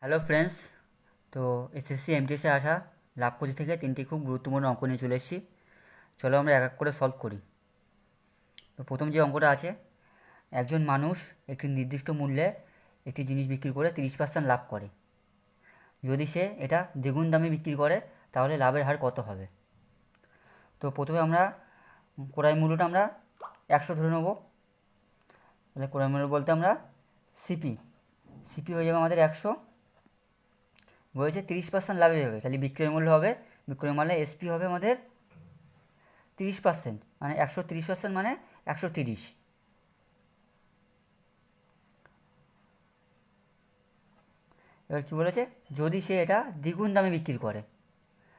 Hello friends. তো SSC এমটিএসে আসা লাভ পদ্ধতি থেকে তিনটি খুব গুরুত্বপূর্ণ অঙ্ক নিয়ে চলে এসেছি। চলো আমরা এক এক করে সলভ করি। তো প্রথম যে অঙ্কটা আছে, একজন মানুষ একটি নির্দিষ্ট মূল্যে একটি জিনিস বিক্রি করে 30% লাভ করে। যদি সে এটা দ্বিগুণ দামে বিক্রি করে তাহলে লাভের হার কত হবে? তো প্রথমে আমরা ক্রয় মূল্যটা আমরা 100 ধরে নেব। তাহলে ক্রয় মূল্য বলতে আমরা সিপি সিপি হয়ে যাবে আমাদের 100, বলেছে 30% লাভে যাবে, তাহলে বিক্রয় মূল্য হবে, বিক্রয় মূল্যে এসপি হবে আমাদের 30%, মানে 130% মানে 130। এবার কী বলেছে, যদি সে এটা দ্বিগুণ দামে বিক্রি করে,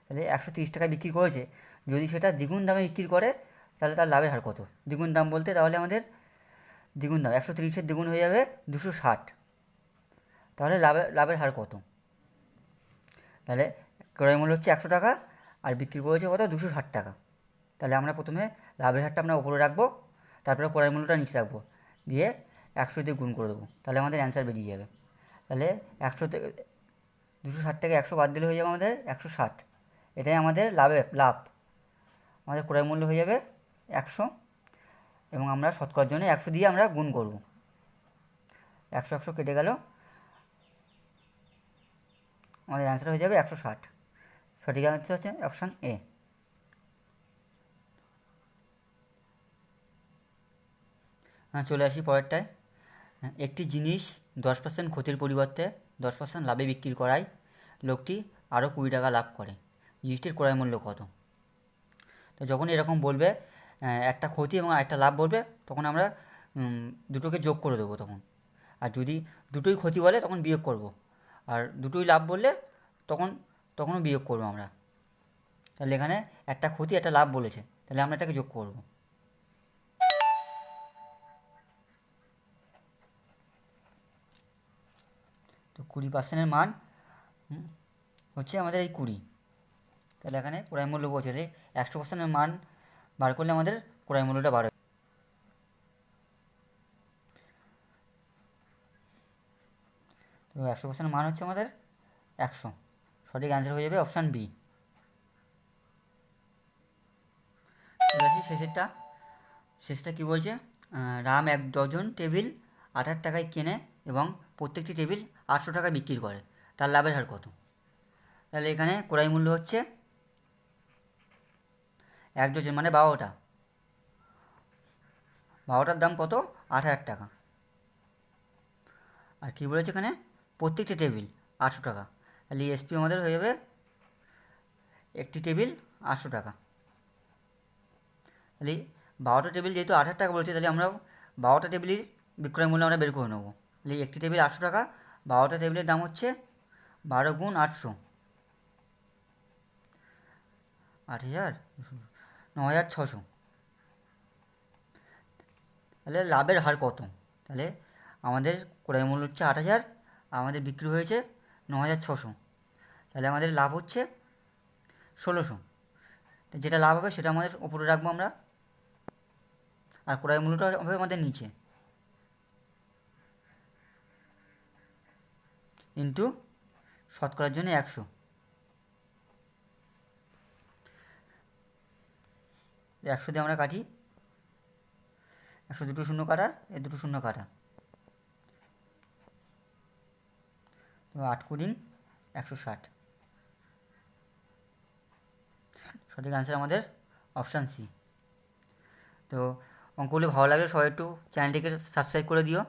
তাহলে 130 টাকায় বিক্রি করেছে, যদি সেটা দ্বিগুণ দামে বিক্রি করে তাহলে তার লাভের হার কত? দ্বিগুণ দাম বলতে তাহলে আমাদের দ্বিগুণ দাম 130-এর দ্বিগুণ হয়ে যাবে 260, তাহলে লাভের হার কত? তাহলে ক্রয় মূল্য হচ্ছে 100 টাকা আর বিক্রি করেছে কত? 260 টাকা। তাহলে আমরা প্রথমে লাভের হারটা আমরা উপরে রাখবো, তারপরে ক্রয় মূল্যটা নিচে রাখবো, দিয়ে 100 দিয়ে গুণ করে দেবো, তাহলে আমাদের অ্যান্সার বেরিয়ে যাবে। তাহলে 100 থেকে 260 থেকে 100 বাদ দিলে হয়ে যাবে আমাদের 160। এটাই আমাদের লাভ। আমাদের ক্রয় মূল্য হয়ে যাবে 100 এবং আমরা শতকরার জন্য 100 দিয়ে আমরা গুণ করব। 100 কেটে গেল, আমাদের অ্যান্সার হয়ে যাবে 160। সঠিক অ্যান্সার হচ্ছে অপশান এ। চলে আসি পরেরটায়। একটি জিনিস 10% ক্ষতির পরিবর্তে 10% লাভে বিক্রি করায় লোকটি আরও 20 টাকা লাভ করে। জিনিসটির ক্রয় মূল্য কত? তো যখন এরকম বলবে, একটা ক্ষতি এবং একটা লাভ বলবে, তখন আমরা দুটোকে যোগ করে দেবো তখন। আর যদি দুটোই ক্ষতি বলে তখন বিয়োগ করব, আর দুটোই লাভ বললে তখনও বিয়োগ করবো আমরা। তাহলে এখানে একটা ক্ষতি একটা লাভ বলেছে, তাহলে আমরা এটাকে যোগ করব। তো 20%-এর মান হচ্ছে আমাদের এই 20। তাহলে এখানে ক্রয় মূল্য বলছে, 100%-এর মান বার করলে আমাদের ক্রয় মূল্যটা বার হয়। তো 100%-এর মান হচ্ছে আমাদের 100। সঠিক অ্যান্সার হয়ে যাবে অপশান বি। শেষটা কী বলছে, রাম 1 ডজন টেবিল 28 টাকায় কেনে এবং প্রত্যেকটি টেবিল 800 টাকায় বিক্রি করে, তার লাভের হার কত? তাহলে এখানে ক্রয় মূল্য হচ্ছে 1 ডজন মানে 12টার দাম কত? 8000 টাকা। আর কী বলেছে এখানে, প্রত্যেকটি টেবিল 800 টাকা, তাহলে এসপি আমাদের হয়ে যাবে একটি টেবিল 800 টাকা। তাহলে 12টা টেবিল যেহেতু 8000 টাকা বলেছে, তাহলে আমরা 12টা টেবিলের বিক্রয় মূল্য আমরা বের করে নেবো। তাহলে একটি টেবিল 800 টাকা, 12টা টেবিলের দাম হচ্ছে 12 গুণ 800, 8000, 9600। তাহলে লাভের হার কত? তাহলে আমাদের ক্রয় মূল্য হচ্ছে 8000, আমাদের বিক্রি হয়েছে 9600, তাহলে আমাদের লাভ হচ্ছে 1600। যেটা লাভ হবে সেটা আমাদের উপরে রাখবো আমরা, আর ক্রয় মূল্যটা হবে আমাদের নিচে, ইন্টু শতকরার জন্য 100। 100 দিয়ে আমরা কাটি, 100 দুটো শূন্য কাটা, এ দুটো শূন্য কাটা, তো 8 কুড়ি 160। সঠিক অ্যান্সার আমাদের অপশান সি। তো অঙ্কগুলি ভালো লাগলে সবাই একটু চ্যানেলটিকে সাবস্ক্রাইব করে দিও।